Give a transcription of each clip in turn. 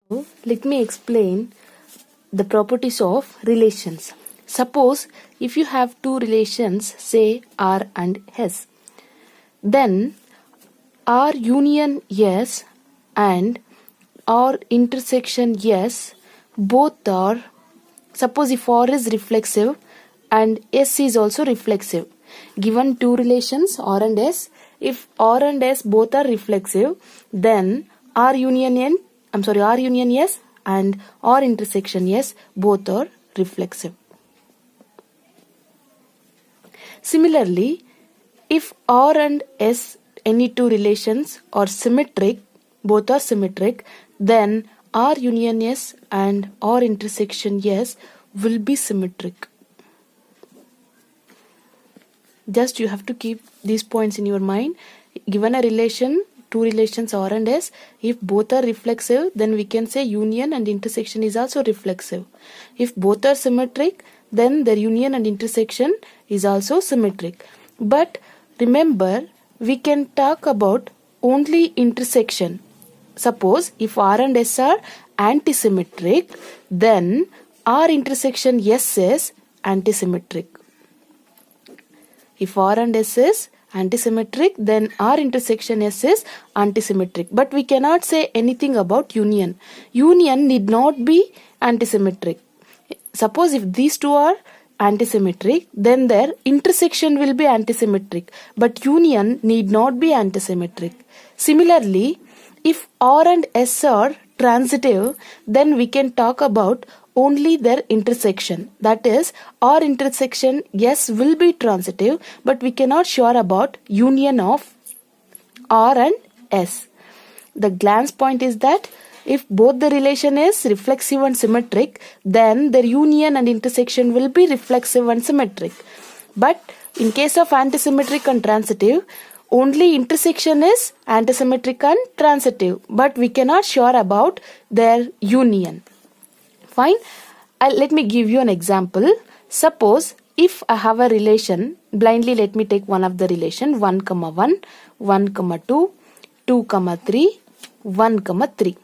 Let me explain the properties of relations. Suppose if you have two relations, say R and S, then R union S and R intersection S both are, suppose if R is reflexive and S is also reflexive. Given two relations R and S, if R and S both are reflexive, then R union S and R intersection S both are reflexive. Similarly, if R and S, any two relations, are symmetric, both are symmetric, then R union S and R intersection S will be symmetric. Just you have to keep these points in your mind. Given a relation, two relations R and S, if both are reflexive, then we can say union and intersection is also reflexive. If both are symmetric, then their union and intersection is also symmetric. But remember, we can talk about only intersection. Suppose if R and S are antisymmetric, then R intersection S is antisymmetric. If R and S is antisymmetric, then R intersection S is antisymmetric. But we cannot say anything about union. Union need not be antisymmetric. Suppose if these two are antisymmetric, then their intersection will be antisymmetric. But union need not be antisymmetric. Similarly, if R and S are transitive, then we can talk about only their intersection. That is, R intersection S will be transitive, but we cannot sure about union of R and S. The glance point is that if both the relation is reflexive and symmetric, then their union and intersection will be reflexive and symmetric. But in case of antisymmetric and transitive, only intersection is antisymmetric and transitive, but we cannot sure about their union. Fine. Let me give you an example. Suppose if I have a relation, blindly let me take one of the relation 1, 1, 1, 2, 2, 3, 1, 3.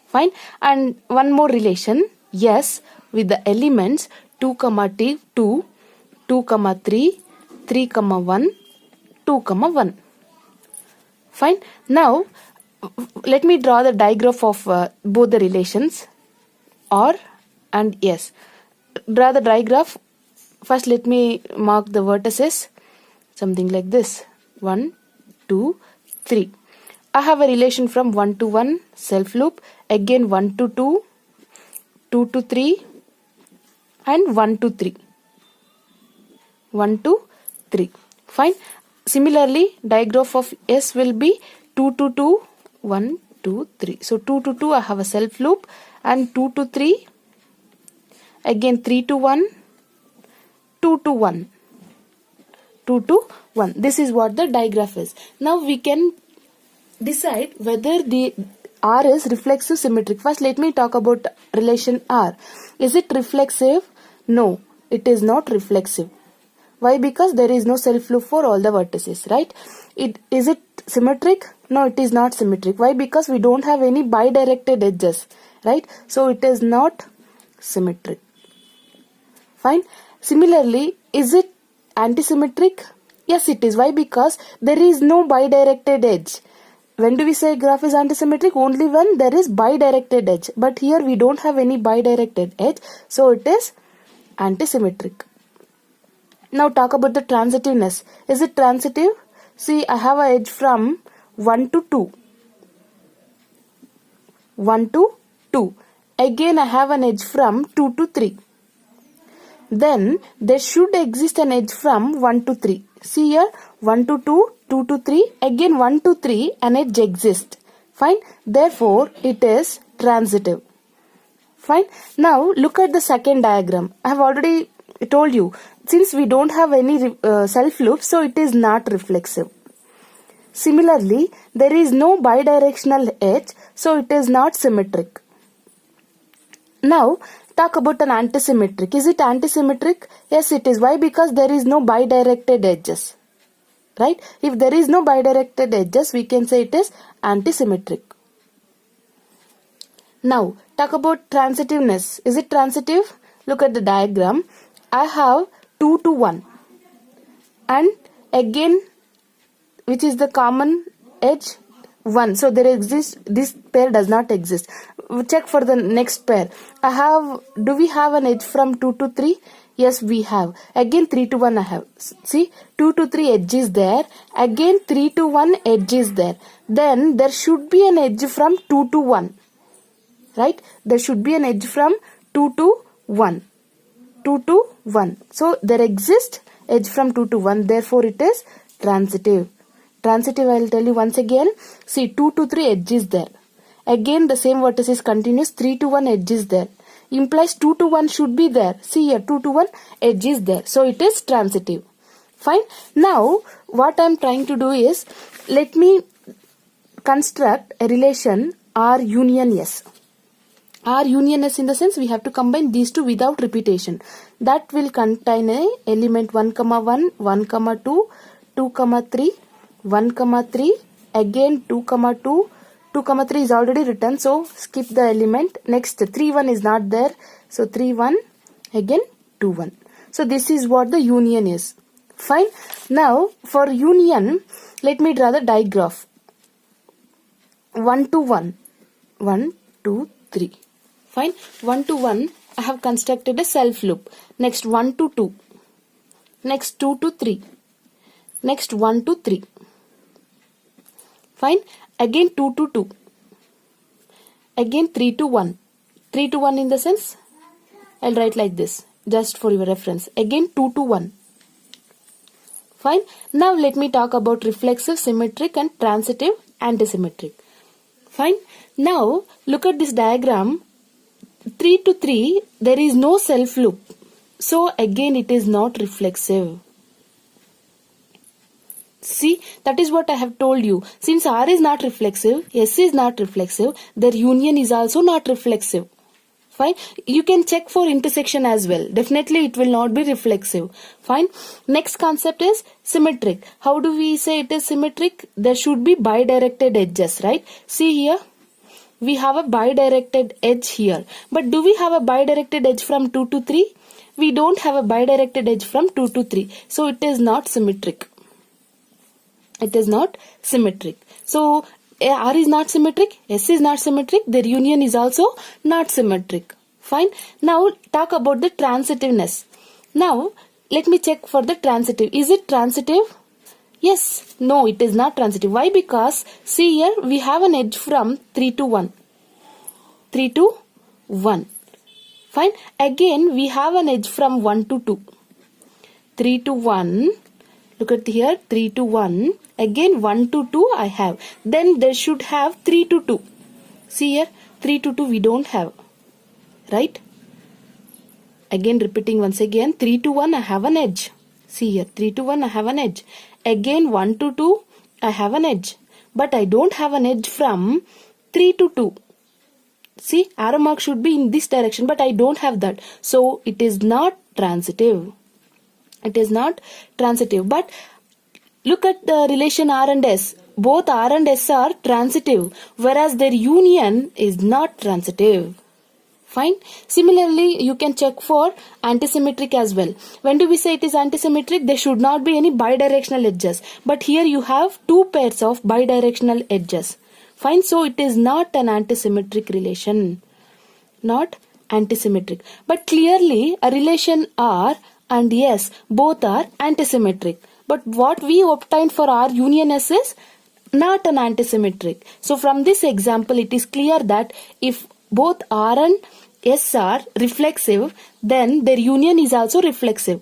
Fine. And one more relation, yes, with the elements 2, 2, 2, 3, 3, 1, 2, 1. Fine. Now, let me draw the diagram of both the relations R and S. Draw the diagram. First, let me mark the vertices. Something like this. 1, 2, 3. I have a relation from 1 to 1, self loop. Again 1 to 2, 2 to 3, and 1 to 3. 1 to 3. Fine. Similarly, diagram of S will be 2 to 2, 1, 2, 3. So 2 to 2 I have a self loop, and 2 to 3, again 3 to 1, 2 to 1, 2 to 1. This is what the diagram is. Now we can decide whether the R is reflexive symmetric. First let me talk about relation R. Is it reflexive? No, it is not reflexive. Why? Because there is no self loop for all the vertices, right? Is it symmetric? No, it is not symmetric. Why? Because we don't have any bidirected edges, right? So it is not symmetric. Fine. Similarly, is it antisymmetric? Yes, it is. Why? Because there is no bidirected edge. When do we say graph is antisymmetric? Only when there is bidirected edge. But here we don't have any bidirected edge, so it is antisymmetric. Now talk about the transitiveness. Is it transitive? See, I have an edge from 1 to 2. 1 to 2. Again I have an edge from 2 to 3. Then there should exist an edge from 1 to 3. See here, 1 to 2, 2 to 3, again 1 to 3, an edge exists. Fine. Therefore, it is transitive. Fine. Now look at the second diagram. I have already told you, since we don't have any self loop, so it is not reflexive. Similarly, there is no bidirectional edge, so it is not symmetric. Now, talk about an antisymmetric. Is it antisymmetric? Yes, it is. Why? Because there is no bidirected edges. Right? If there is no bidirected edges, we can say it is antisymmetric. Now, talk about transitiveness. Is it transitive? Look at the diagram. I have 2 to 1. And again, which is the common edge? 1. So there exists, this pair does not exist. Check for the next pair. Do we have an edge from 2 to 3? Yes, we have. Again 3 to 1 I have. See, 2 to 3 edge is there. Again 3 to 1 edge is there. Then there should be an edge from 2 to 1. Right? There should be an edge from 2 to 1. 2 to 1. So there exists edge from 2 to 1. Therefore it is transitive. Transitive, I will tell you once again. See, 2 to 3 edge is there. Again the same vertex is continuous. 3 to 1 edge is there. Implies 2 to 1 should be there. See here, 2 to 1 edge is there. So it is transitive. Fine. Now what I am trying to do is, let me construct a relation R union S. R union S in the sense we have to combine these two without repetition. That will contain a element 1, 1, 1, 2, 2, 3, 1, 3, again 2, 2, 2, 3 is already written, so skip the element. Next 3, 1 is not there, so 3, 1, again 2, 1. So this is what the union is. Fine. Now for union, let me draw the digraph. 1 to 1, 1, 2, 3. Fine. 1 to 1, I have constructed a self loop. Next 1 to 2. Next 2 to 3. Next 1 to 3. Fine. Again 2 to 2. Again 3 to 1. 3 to 1 in the sense, I'll write like this, just for your reference. Again 2 to 1. Fine. Now let me talk about reflexive, symmetric and transitive, antisymmetric. Fine. Now look at this diagram. 3 to 3, there is no self loop. So again it is not reflexive. See, that is what I have told you. Since R is not reflexive, S is not reflexive, their union is also not reflexive. Fine. You can check for intersection as well. Definitely it will not be reflexive. Fine. Next concept is symmetric. How do we say it is symmetric? There should be bidirected edges, right? See here. We have a bidirected edge here. But do we have a bidirected edge from 2 to 3? We don't have a bidirected edge from 2 to 3. So it is not symmetric. It is not symmetric. So R is not symmetric, S is not symmetric, their union is also not symmetric. Fine. Now talk about the transitiveness. Now let me check for the transitive. Is it transitive? Yes. No, it is not transitive. Why? Because see here we have an edge from 3 to 1. 3 to 1. Fine. Again we have an edge from 1 to 2. 3 to 1. Look at here, 3 to 1. Again 1 to 2 I have. Then there should have 3 to 2. See here, 3 to 2 we don't have. Right? Again repeating once again, 3 to 1 I have an edge. See here, 3 to 1 I have an edge. Again 1 to 2 I have an edge. But I don't have an edge from 3 to 2. See, arrow mark should be in this direction, but I don't have that. So it is not transitive. It is not transitive. But look at the relation R and S. Both R and S are transitive, whereas their union is not transitive. Fine. Similarly, you can check for antisymmetric as well. When do we say it is antisymmetric? There should not be any bidirectional edges. But here you have two pairs of bidirectional edges. Fine. So it is not an antisymmetric relation. Not antisymmetric. But clearly a relation R and S both are antisymmetric. But what we obtained for R union S is not an antisymmetric. So from this example it is clear that if both R and S are reflexive, then their union is also reflexive.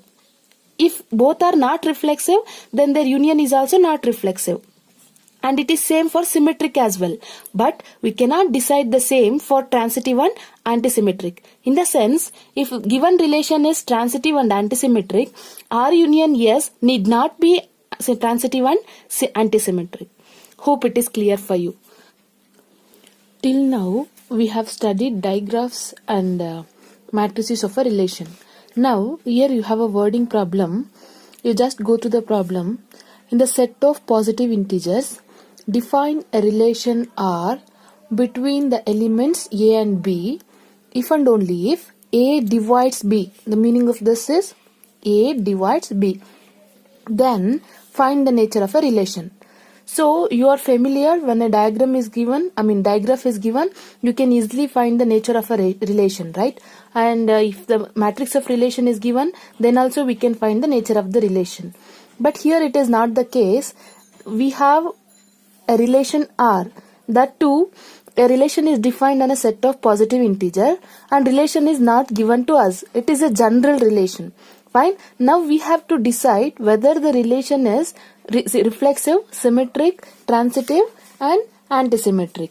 If both are not reflexive, then their union is also not reflexive. And it is same for symmetric as well. But we cannot decide the same for transitive and antisymmetric. In the sense, if given relation is transitive and antisymmetric, R union S need not be transitive and antisymmetric. Hope it is clear for you. Till now, we have studied digraphs and matrices of a relation. Now, here you have a wording problem. You just go to the problem. In the set of positive integers, define a relation R between the elements A and B if and only if A divides B. The meaning of this is A divides B. Then find the nature of a relation. So you are familiar when a diagram is given, digraph is given, you can easily find the nature of a relation, right? And if the matrix of relation is given, then also we can find the nature of the relation. But here it is not the case. We have a relation R. That too, a relation is defined on a set of positive integer and relation is not given to us. It is a general relation. Fine. Now we have to decide whether the relation is reflexive, symmetric, transitive and antisymmetric.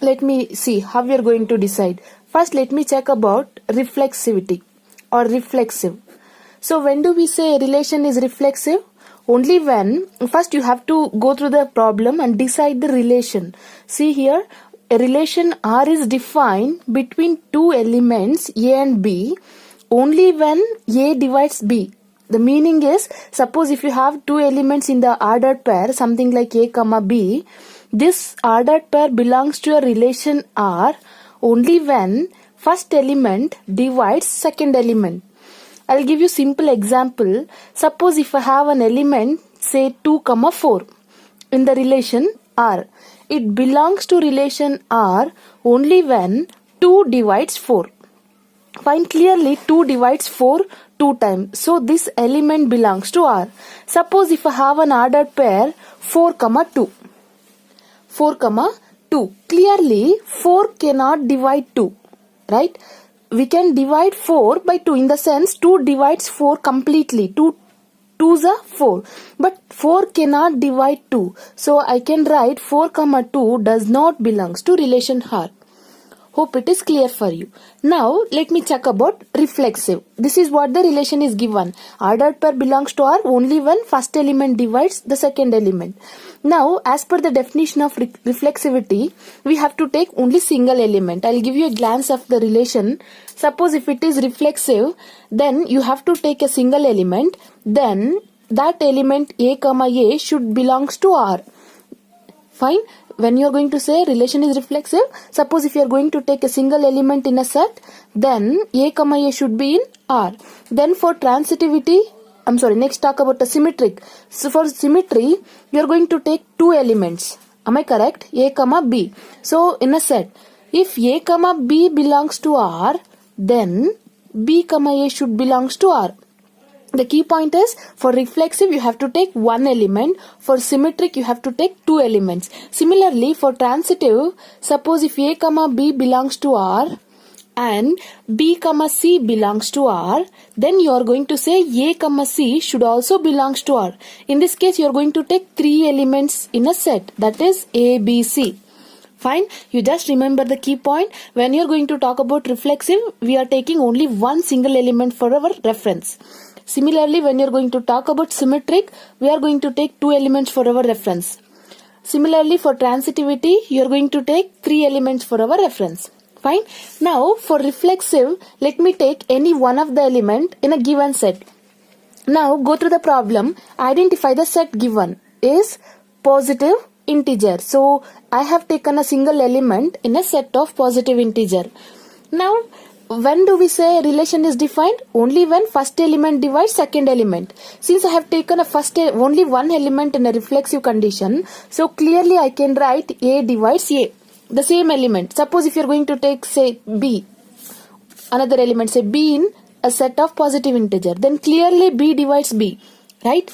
Let me see how we are going to decide. First let me check about reflexivity or reflexive. So when do we say a relation is reflexive? Only when, first you have to go through the problem and decide the relation. See here, a relation R is defined between two elements A and B only when A divides B. The meaning is, suppose if you have two elements in the ordered pair, something like A comma B, this ordered pair belongs to a relation R only when first element divides second element. I'll give you simple example. Suppose if I have an element, say 2 comma 4 in the relation R, it belongs to relation R only when 2 divides 4. Find clearly 2 divides 4 2 times. So this element belongs to R. Suppose if I have an ordered pair 4 comma 2. 4 comma 2. Clearly 4 cannot divide 2. Right? We can divide 4 by 2 in the sense 2 divides 4 completely. 2 2s are 4. But 4 cannot divide 2. So I can write 4 comma 2 does not belongs to relation R. Hope it is clear for you. Now let me check about reflexive. This is what the relation is given. Ordered pair belongs to R only when first element divides the second element. Now as per the definition of reflexivity, we have to take only single element. I'll give you a glance of the relation. Suppose if it is reflexive, then you have to take a single element. Then that element A comma A should belongs to R. Fine. When you are going to say relation is reflexive, suppose if you are going to take a single element in a set, then A comma A should be in R. Then for transitivity, next talk about the symmetric. So for symmetry, you are going to take two elements. Am I correct? A comma B. So in a set, if A comma B belongs to R, then B comma A should belongs to R. The key point is, for reflexive you have to take one element, for symmetric you have to take two elements. Similarly for transitive, suppose if A comma B belongs to R and B comma C belongs to R, then you are going to say A comma C should also belongs to R. In this case you are going to take three elements in a set, that is A, B, C. Fine. You just remember the key point. When you are going to talk about reflexive, we are taking only one single element for our reference. Similarly, when you are going to talk about symmetric, we are going to take two elements for our reference. Similarly, for transitivity, you are going to take three elements for our reference. Fine. Now, for reflexive, let me take any one of the element in a given set. Now, go through the problem. Identify the set given is positive integer. So, I have taken a single element in a set of positive integer. Now, when do we say relation is defined? Only when first element divides second element. Since I have taken only one element in a reflexive condition, so clearly I can write A divides A, the same element. Suppose if you are going to take, say, B, another element, say B in a set of positive integer, then clearly B divides B, right?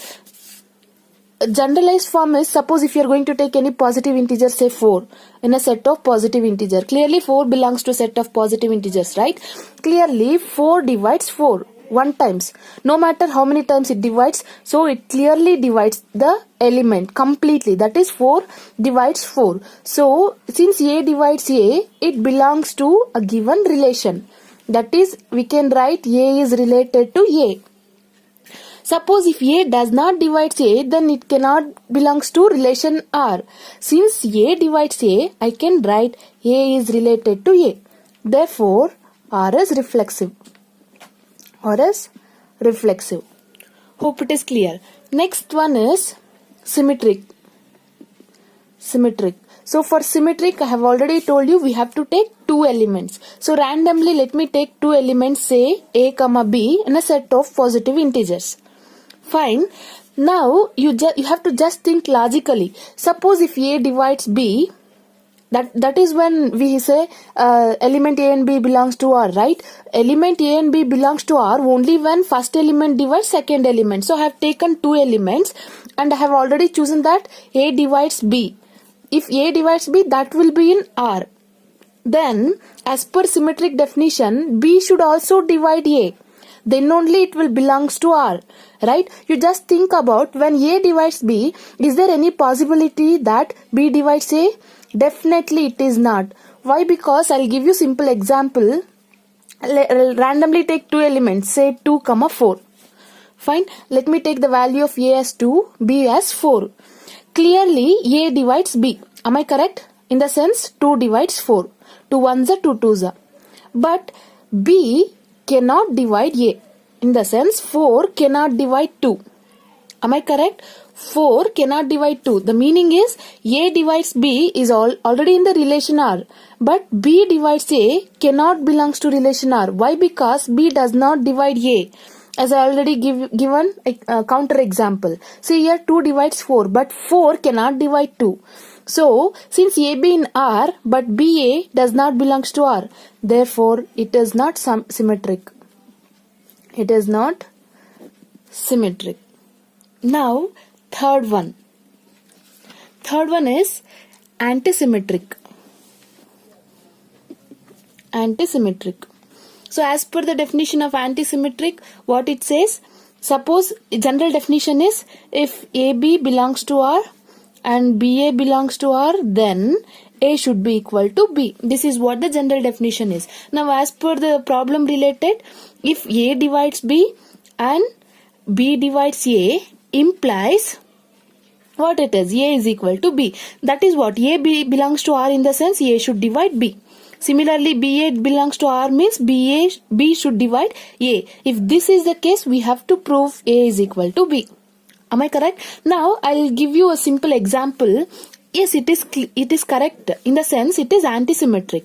Generalized form is, suppose if you are going to take any positive integer, say 4 in a set of positive integer, clearly 4 belongs to a set of positive integers, right? Clearly 4 divides 4 one times, no matter how many times it divides, so it clearly divides the element completely, that is 4 divides 4. So since A divides A, it belongs to a given relation, that is we can write A is related to A. Suppose if A does not divide A, then it cannot belongs to relation R. Since A divides A, I can write A is related to A. Therefore, R is reflexive. R is reflexive. Hope it is clear. Next one is symmetric. Symmetric. So for symmetric, I have already told you we have to take two elements. So randomly let me take two elements, say a comma b, and a set of positive integers. Fine. Now you have to just think logically. Suppose if a divides b, that is when we say element a and b belongs to R, right? Element a and b belongs to R only when first element divides second element. So I have taken two elements and I have already chosen that a divides b. If a divides b, that will be in R. Then as per symmetric definition, b should also divide a. Then only it will belongs to R, right? You just think about, when a divides b, is there any possibility that b divides a? Definitely it is not. Why? Because I'll give you simple example. Randomly take two elements, say 2 comma 4. Fine. Let me take the value of a as 2, b as 4. Clearly a divides b. Am I correct? In the sense 2 divides 4. 2 ones are 2 twos are. But b cannot divide a. In the sense 4 cannot divide 2. Am I correct? 4 cannot divide 2. The meaning is a divides b is already in the relation R. But b divides a cannot belongs to relation R. Why? Because b does not divide a. As I already given a counter example. See here 2 divides 4, but 4 cannot divide 2. So since AB in R but BA does not belongs to R, therefore it is not symmetric. It is not symmetric. Now third one. Third one is antisymmetric. Antisymmetric. So as per the definition of antisymmetric, what it says, suppose general definition is, if AB belongs to R and BA belongs to R, then A should be equal to B. This is what the general definition is. Now as per the problem related, if A divides B and B divides A, implies what it is, A is equal to B. That is what A belongs to R, in the sense A should divide B. Similarly, BA belongs to R means B should divide A. If this is the case, we have to prove A is equal to B. Am I correct? Now, I'll give you a simple example. Yes, it is correct. In the sense, it is antisymmetric.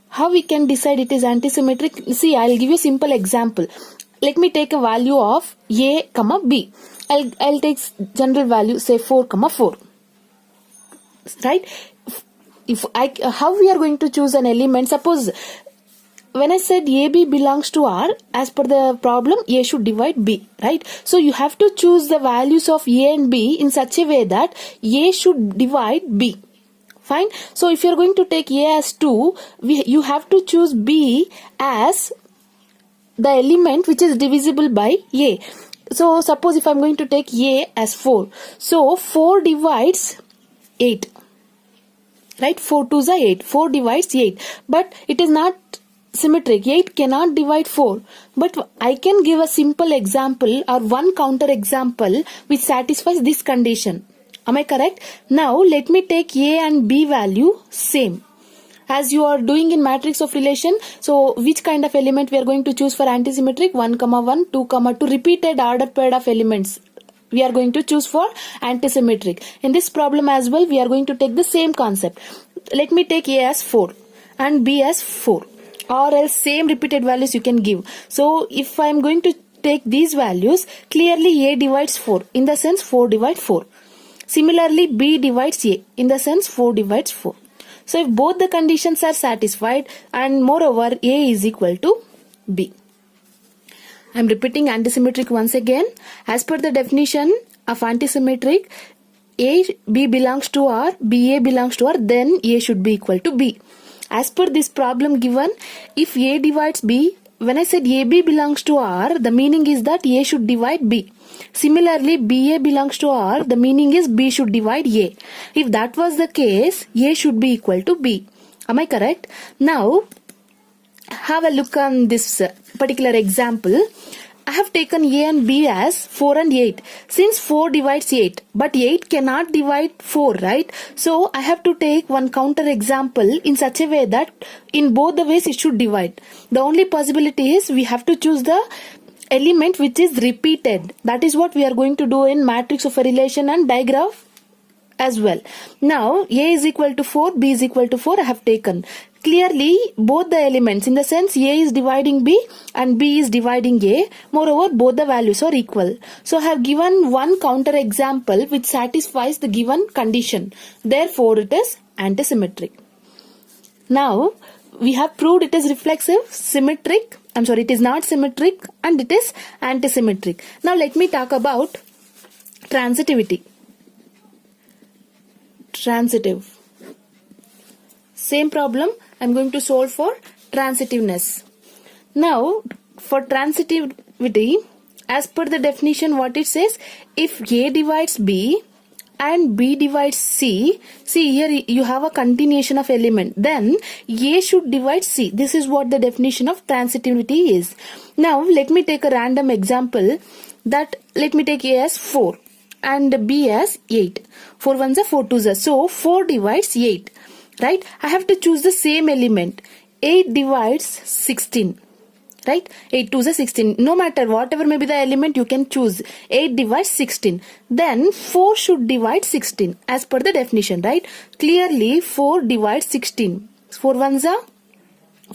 How we can decide it is antisymmetric? See, I'll give you a simple example. Let me take a value of A, comma B. I'll take general value, say 4, comma 4. Right? How we are going to choose an element? Suppose when I said AB belongs to R, as per the problem, A should divide B, right? So you have to choose the values of A and B in such a way that A should divide B. Fine. So if you are going to take A as 2, you have to choose B as the element which is divisible by A. So suppose if I am going to take A as 4. So 4 divides 8. Right? 4 twos are 8. 4 divides 8. But it is not symmetric. 8 cannot divide 4. But I can give a simple example or one counter example which satisfies this condition. Am I correct? Now let me take A and B value same. As you are doing in matrix of relation, so which kind of element we are going to choose for antisymmetric? 1, 1, 2, 2. Repeated order pair of elements we are going to choose for antisymmetric. In this problem as well, we are going to take the same concept. Let me take A as 4 and B as 4, or else same repeated values you can give. So if I am going to take these values, clearly A divides 4, in the sense 4 divides 4. Similarly, B divides A, in the sense 4 divides 4. So if both the conditions are satisfied, and moreover A is equal to B. I am repeating antisymmetric once again. As per the definition of antisymmetric, B belongs to R, BA belongs to R, then A should be equal to B. As per this problem given, if A divides B, when I said AB belongs to R, the meaning is that A should divide B. Similarly, BA belongs to R, the meaning is B should divide A. If that was the case, A should be equal to B. Am I correct? Now, have a look on this particular example. I have taken A and B as 4 and 8. Since 4 divides 8, but 8 cannot divide 4, right? So I have to take one counter example in such a way that in both the ways it should divide. The only possibility is we have to choose the element which is repeated. That is what we are going to do in matrix of a relation and digraph as well. Now A is equal to 4, B is equal to 4 I have taken. Clearly both the elements, in the sense A is dividing B and B is dividing A, moreover both the values are equal. So I have given one counter example which satisfies the given condition. Therefore it is antisymmetric. Now we have proved it is reflexive, symmetric, it is not symmetric, and it is antisymmetric. Now let me talk about transitivity. Transitive. Same problem I am going to solve for transitiveness. Now for transitivity, as per the definition what it says, if A divides B and B divides C, see here you have a continuation of element, then A should divide C. This is what the definition of transitivity is. Now let me take a random example, that let me take A as 4 and B as 8. 4 ones are 4 twos are, so 4 divides 8, right? I have to choose the same element. 8 divides 16. Right? 8 2s are 16. No matter whatever may be the element, you can choose. 8 divides 16. Then 4 should divide 16 as per the definition, right? Clearly 4 divides 16. 4 1s are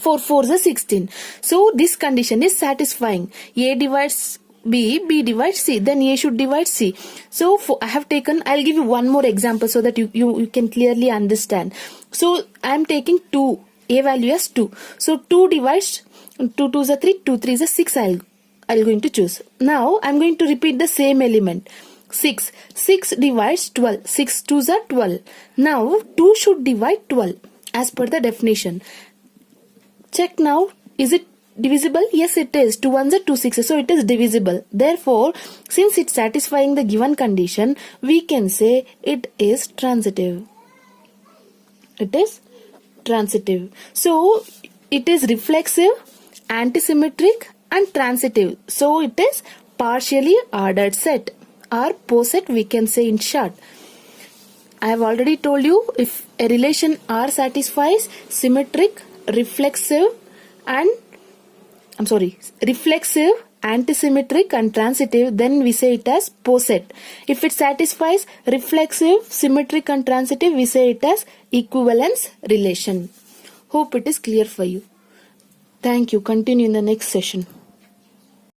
4 4s are 16. So this condition is satisfying. A divides B, B divides C. Then A should divide C. So I have taken, I'll give you one more example so that you can clearly understand. So I am taking 2. A value as 2. So 2 divides 2 2s are 3, 2 3s are 6 I'll going to choose. Now I'm going to repeat the same element. 6. 6 divides 12. 6 2s are 12. Now 2 should divide 12 as per the definition. Check now, is it divisible? Yes it is. 2 1s are 2 6s, so it is divisible. Therefore, since it's satisfying the given condition, we can say it is transitive. It is transitive. So it is reflexive, antisymmetric and transitive. So it is partially ordered set or poset, we can say in short. I have already told you, if a relation R satisfies symmetric, reflexive, antisymmetric and transitive, then we say it as poset. If it satisfies reflexive, symmetric and transitive, we say it as equivalence relation. Hope it is clear for you. Thank you. Continue in the next session.